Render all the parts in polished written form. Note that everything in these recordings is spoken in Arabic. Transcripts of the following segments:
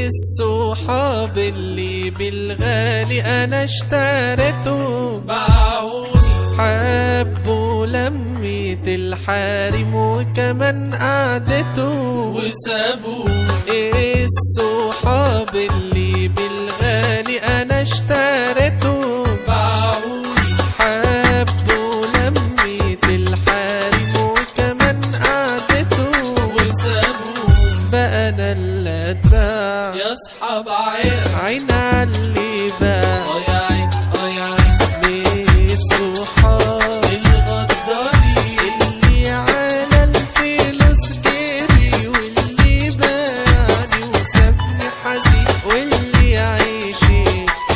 الصحاب اللي بالغالي انا اشتريته باعوني حبوا لمية الحارم وكمان قعدته وسابوني. الصحاب اللي بالغالي انا اشتريته باعوني حبوا لمية الحارم وكمان قعدته وسابوني. بقى انا اللي اتباع يا اصحاب عير عين عاللي باع يا عين يا عين ليه الصحاب الغدارين اللي على الفلوس جري واللي باعني وسابني حزين واللي يعيشي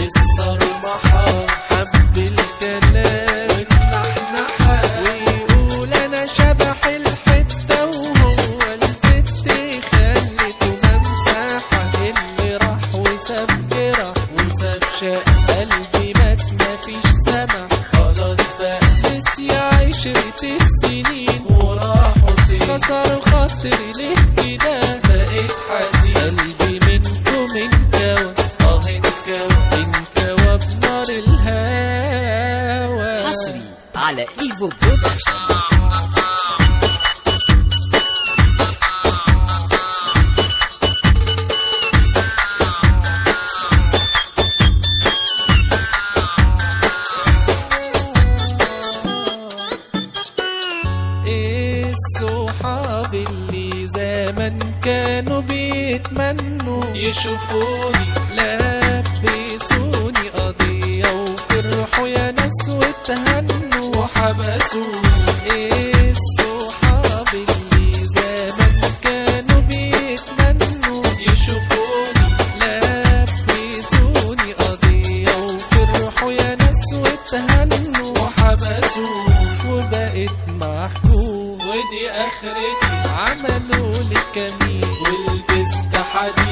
الصرمحة حب الكلام والنحنحة ويقول انا شبح الحتة وهو البت خلته ممسحة اللي راح وساب جرح وساب شاق قلبي مات مفيش سمع خلاص بقى نسي عشرة السنين وراحوا فين كسروا خاطري ليه كده بقيت حزين قلبي منكم انكوى انكوى بنار الهوى حصري على ايفو برودكشن. الصحاب اللي زمان كانوا بيتمنوا يشوفوني لبسوني قضية وفرحوا يا ناس واتهنوا وحبسوني. الصحاب اللي زمان كانوا بيتمنوا يشوفوني لبسوني قضية وفرحوا يا ناس واتهنوا وحبسوني. وبقيت محكوم ودي اخرتي عملوا لي كمين ولبست حديد